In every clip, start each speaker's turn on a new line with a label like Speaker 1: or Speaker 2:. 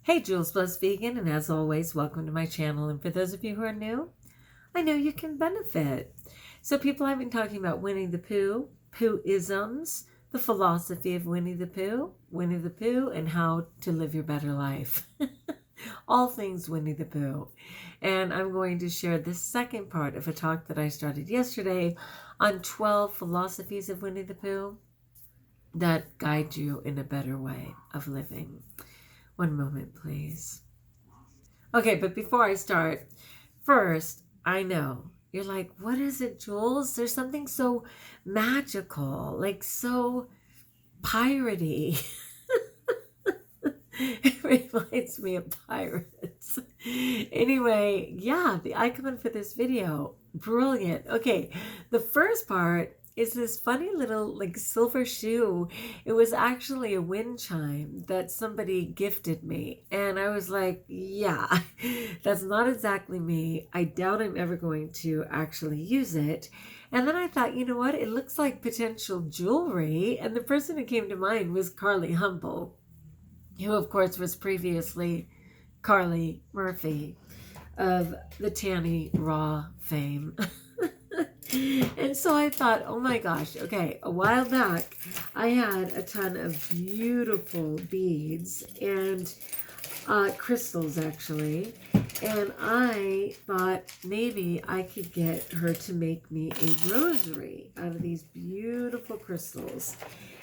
Speaker 1: Hey, JulesBlessedVegan, and as always, welcome to my channel. And for those of you who are new, I know you can benefit. So people have been talking about Winnie-the-Pooh, Pooh-isms, the philosophy of Winnie-the-Pooh, and how to live your better life. All things Winnie-the-Pooh. And I'm going to share the second part of a talk that I started yesterday on 12 philosophies of Winnie-the-Pooh that guide you in a better way of living. One moment, please. Okay, but before I start, first, I know you're like, what is it, Jules? There's something so magical, like so piratey. It reminds me of pirates. Anyway, yeah, the icon for this video, brilliant. Okay, the first part is this funny little like silver shoe. It was actually a wind chime that somebody gifted me. And I was like, yeah, that's not exactly me. I doubt I'm ever going to actually use it. And then I thought, you know what? It looks like potential jewelry. And the person who came to mind was Carlie Humble, who of course was previously Carlie Murphy of the Tanny Raw fame. And so I thought, oh my gosh, okay, a while back I had a ton of beautiful beads and crystals actually, and I thought maybe I could get her to make me a rosary out of these beautiful crystals.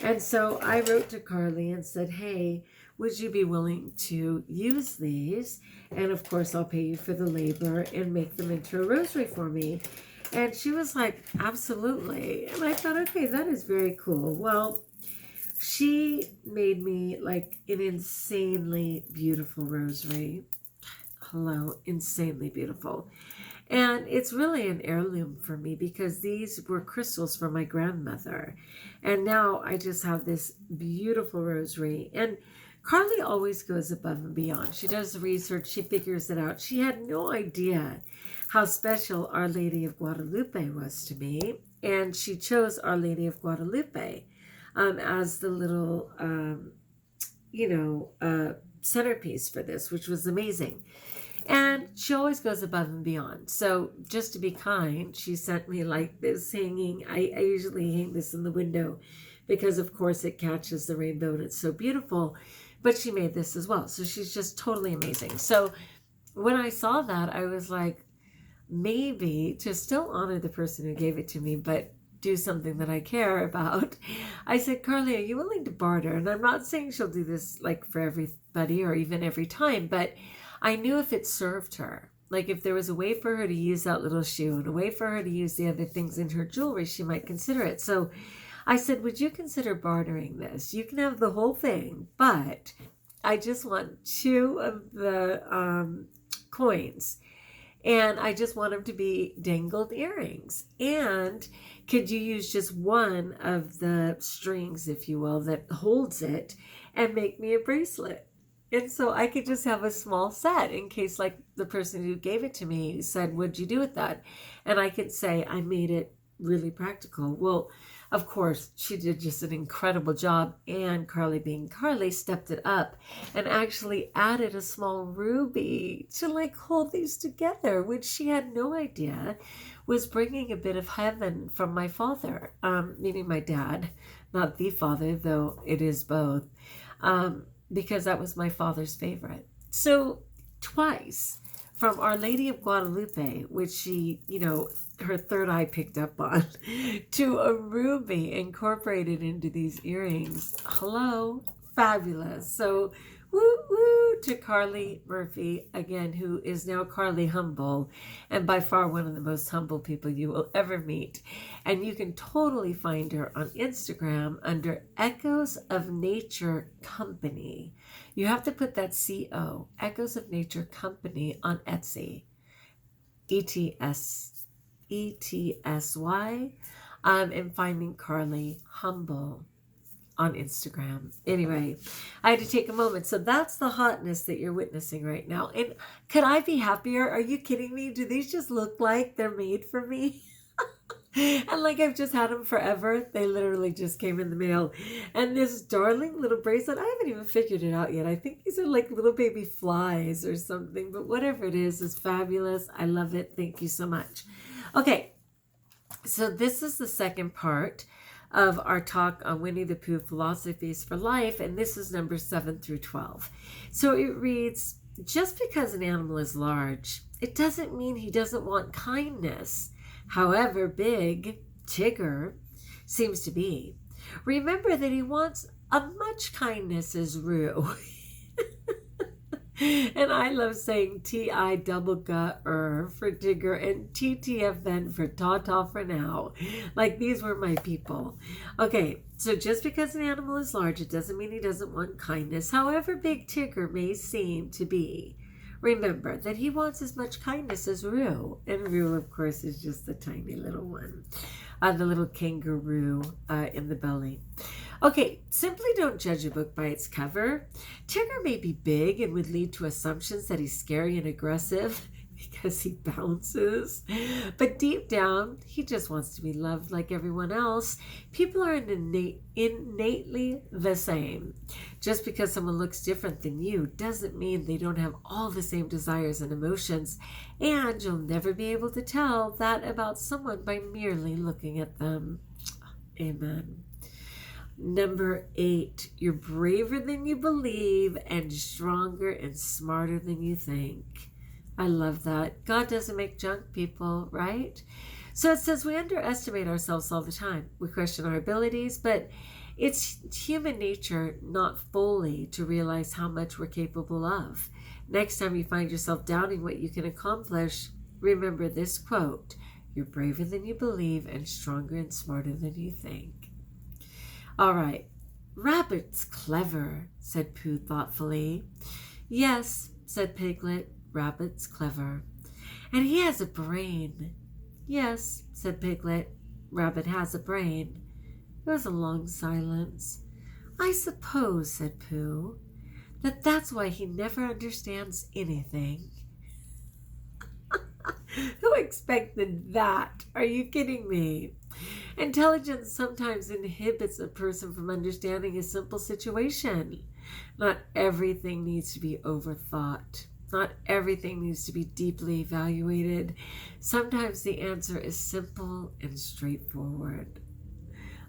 Speaker 1: And so I wrote to Carlie and said, hey, would you be willing to use these? And of course I'll pay you for the labor and make them into a rosary for me. And she was like, absolutely. And I thought, okay, that is very cool. Well, she made me like an insanely beautiful rosary. Hello, insanely beautiful. And it's really an heirloom for me because these were crystals from my grandmother. And now I just have this beautiful rosary. And Carlie always goes above and beyond. She does research. She figures it out. She had no idea how special Our Lady of Guadalupe was to me. And she chose Our Lady of Guadalupe as the little, centerpiece for this, which was amazing. And she always goes above and beyond. So just to be kind, she sent me like this hanging. I usually hang this in the window because, of course, it catches the rainbow and it's so beautiful. But she made this as well. So she's just totally amazing. So when I saw that, I was like, maybe to still honor the person who gave it to me, but do something that I care about. I said, Carlie, are you willing to barter? And I'm not saying she'll do this like for everybody or even every time, but I knew if it served her, like if there was a way for her to use that little shoe and a way for her to use the other things in her jewelry, she might consider it. So I said, would you consider bartering this? You can have the whole thing, but I just want 2 of the coins. And I just want them to be dangled earrings. And could you use just one of the strings, if you will, that holds it and make me a bracelet? And so I could just have a small set in case like the person who gave it to me said, what'd you do with that? And I could say, I made it really practical. Well, of course, she did just an incredible job, and Carlie, being Carlie, stepped it up and actually added a small ruby to like hold these together, which she had no idea was bringing a bit of heaven from my father, meaning my dad, not the father, though it is both, because that was my father's favorite. So twice, from Our Lady of Guadalupe, which she, her third eye picked up on, to a ruby incorporated into these earrings. Hello, fabulous. So woo woo to Carlie Murphy, again, who is now Carlie Humble, and by far one of the most humble people you will ever meet. And you can totally find her on Instagram under Echoes of Nature Company. You have to put that CO, Echoes of Nature Company, on Etsy, ETSY, and finding Carlie Humble on Instagram. Anyway, I had to take a moment. So that's the hotness that you're witnessing right now. And could I be happier? Are you kidding me? Do these just look like they're made for me? And like I've just had them forever. They literally just came in the mail. And this darling little bracelet, I haven't even figured it out yet. I think these are like little baby flies or something, but whatever it is fabulous. I love it. Thank you so much. Okay, so this is the second part of our talk on Winnie-the-Pooh Philosophies for Life, and this is number 7 through 12. So it reads, just because an animal is large, it doesn't mean he doesn't want kindness, however big Tigger seems to be. Remember that he wants as much kindness as Roo. And I love saying T-I-double-G-er for Tigger and TTFN for Ta-Ta for now. Like these were my people. Okay, so just because an animal is large, it doesn't mean he doesn't want kindness, however big Tigger may seem to be. Remember that he wants as much kindness as Roo. And Roo, of course, is just the tiny little one. The little kangaroo in the belly. Okay, simply don't judge a book by its cover. Tigger may be big and would lead to assumptions that he's scary and aggressive because he bounces. But deep down, he just wants to be loved like everyone else. People are innately the same. Just because someone looks different than you doesn't mean they don't have all the same desires and emotions. And you'll never be able to tell that about someone by merely looking at them. Amen. Number 8, you're braver than you believe and stronger and smarter than you think. I love that. God doesn't make junk, people, right? So it says we underestimate ourselves all the time. We question our abilities, but it's human nature not fully to realize how much we're capable of. Next time you find yourself doubting what you can accomplish, remember this quote, you're braver than you believe and stronger and smarter than you think. All right. Rabbit's clever, said Pooh thoughtfully. Yes, said Piglet, Rabbit's clever. And he has a brain. Yes, said Piglet, Rabbit has a brain. There was a long silence. I suppose, said Pooh, that's why he never understands anything. Who expected that? Are you kidding me? Intelligence sometimes inhibits a person from understanding a simple situation. Not everything needs to be overthought. Not everything needs to be deeply evaluated. Sometimes the answer is simple and straightforward.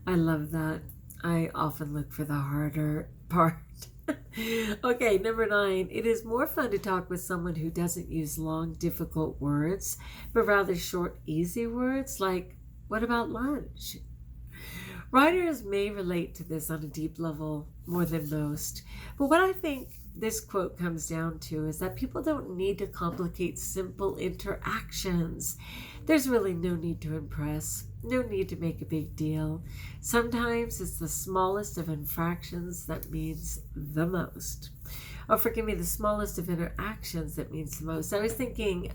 Speaker 1: I love that. I often look for the harder part. Okay, number 9. It is more fun to talk with someone who doesn't use long, difficult words, but rather short, easy words like, what about lunch? Writers may relate to this on a deep level more than most, but what I think this quote comes down to is that people don't need to complicate simple interactions. There's really no need to impress, no need to make a big deal. Sometimes it's the smallest of infractions that means the most. Oh, forgive me, the smallest of interactions that means the most. I was thinking,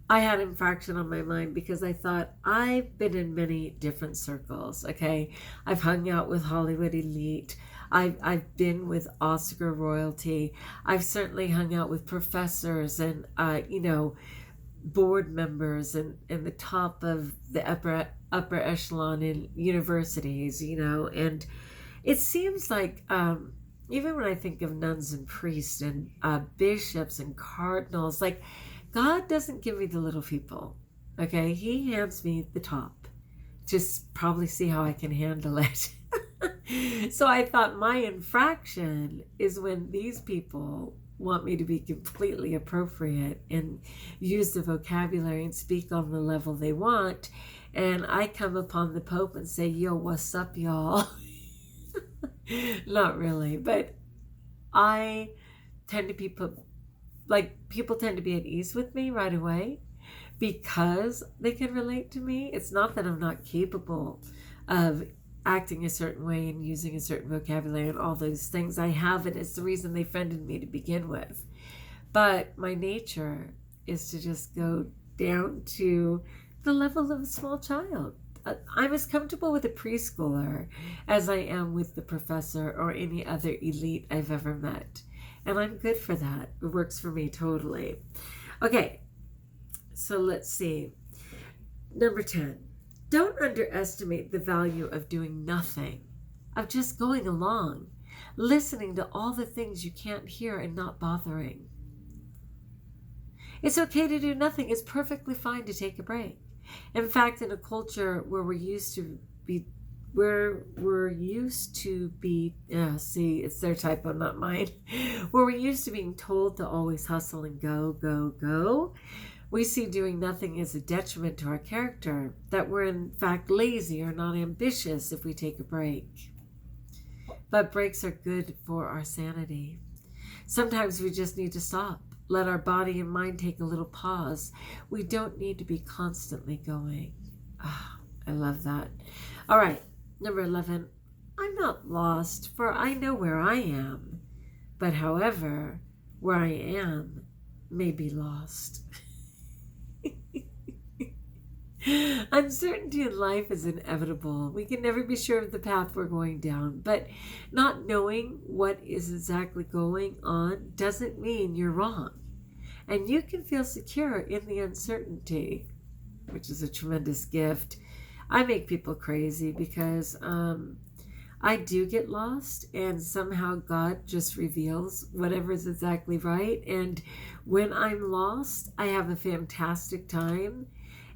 Speaker 1: I had infraction on my mind because I thought I've been in many different circles, okay? I've hung out with Hollywood elite. I've been with Oscar royalty. I've certainly hung out with professors and, board members and the top of the upper echelon in universities, and it seems like even when I think of nuns and priests and bishops and cardinals, like God doesn't give me the little people, okay? He hands me the top. Just probably see how I can handle it. So I thought my infraction is when these people want me to be completely appropriate and use the vocabulary and speak on the level they want. And I come upon the Pope and say, yo, what's up, y'all? Not really, but I tend to be people tend to be at ease with me right away because they can relate to me. It's not that I'm not capable of acting a certain way and using a certain vocabulary and all those things. I have it. It's the reason they friended me to begin with. But my nature is to just go down to the level of a small child. I'm as comfortable with a preschooler as I am with the professor or any other elite I've ever met. And I'm good for that. It works for me totally. Okay, so let's see. Number 10, don't underestimate the value of doing nothing, of just going along, listening to all the things you can't hear and not bothering. It's okay to do nothing. It's perfectly fine to take a break. In fact, in a culture where we're used to be, see, it's their typo, not mine, where we're used to being told to always hustle and go, go, go, we see doing nothing as a detriment to our character, that we're in fact lazy or not ambitious if we take a break. But breaks are good for our sanity. Sometimes we just need to stop. Let our body and mind take a little pause. We don't need to be constantly going. Ah, I love that. All right, number 11. I'm not lost, for I know where I am. But however, where I am may be lost. Uncertainty in life is inevitable. We can never be sure of the path we're going down, but not knowing what is exactly going on doesn't mean you're wrong. And you can feel secure in the uncertainty, which is a tremendous gift. I make people crazy because I do get lost, and somehow God just reveals whatever is exactly right. And when I'm lost, I have a fantastic time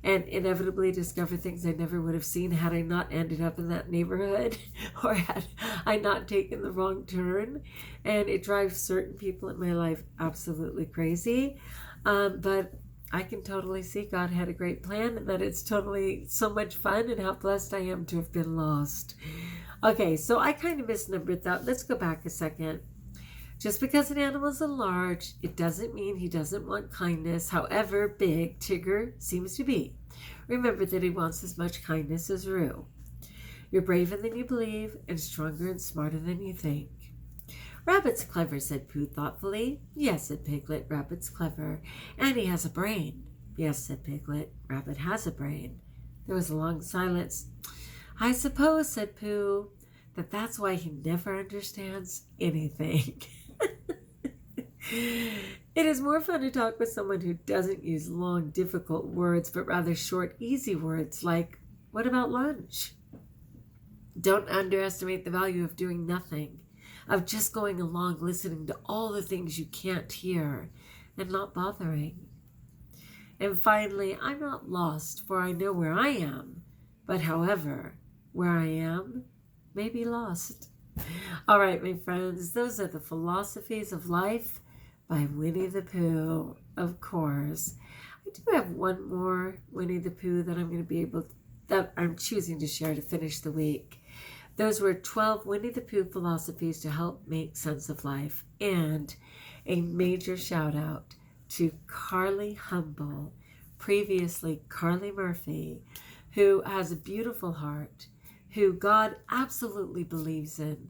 Speaker 1: and inevitably discover things I never would have seen had I not ended up in that neighborhood or had I not taken the wrong turn. And it drives certain people in my life absolutely crazy. But I can totally see God had a great plan, and that it's totally so much fun, and how blessed I am to have been lost. Okay, so I kind of misnumbered that. Let's go back a second. Just because an animal is large, it doesn't mean he doesn't want kindness, however big Tigger seems to be. Remember that he wants as much kindness as Roo. You're braver than you believe, and stronger and smarter than you think. Rabbit's clever, said Pooh thoughtfully. Yes, said Piglet, Rabbit's clever. And he has a brain. Yes, said Piglet, Rabbit has a brain. There was a long silence. I suppose, said Pooh, that's why he never understands anything. It is more fun to talk with someone who doesn't use long, difficult words, but rather short, easy words like, what about lunch? Don't underestimate the value of doing nothing, of just going along, listening to all the things you can't hear and not bothering. And finally, I'm not lost, for I know where I am, but however, where I am may be lost. All right, my friends, those are the Philosophies of Life by Winnie-the-Pooh, of course. I do have one more Winnie-the-Pooh that I'm choosing to share to finish the week. Those were 12 Winnie-the-Pooh philosophies to help make sense of life. And a major shout out to Carlie Humble, previously Carlie Murphy, who has a beautiful heart, who God absolutely believes in.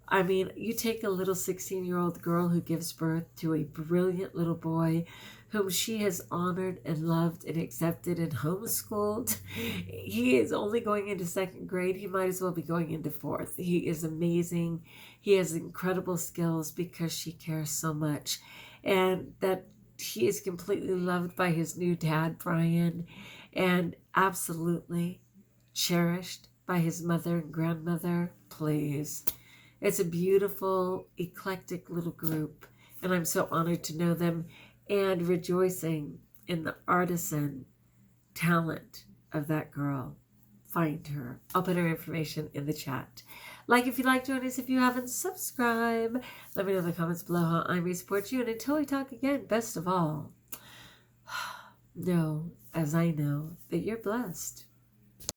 Speaker 1: I mean, you take a little 16-year-old girl who gives birth to a brilliant little boy whom she has honored and loved and accepted and homeschooled. He is only going into 2nd grade. He might as well be going into 4th. He is amazing. He has incredible skills because she cares so much. And that he is completely loved by his new dad, Brian, and absolutely cherished by his mother and grandmother. Please. It's a beautiful, eclectic little group, and I'm so honored to know them and rejoicing in the artisan talent of that girl. Find her. I'll put her information in the chat. Like if you like, join us if you haven't. Subscribe. Let me know in the comments below how I may support you. And until we talk again, best of all, know, as I know, that you're blessed.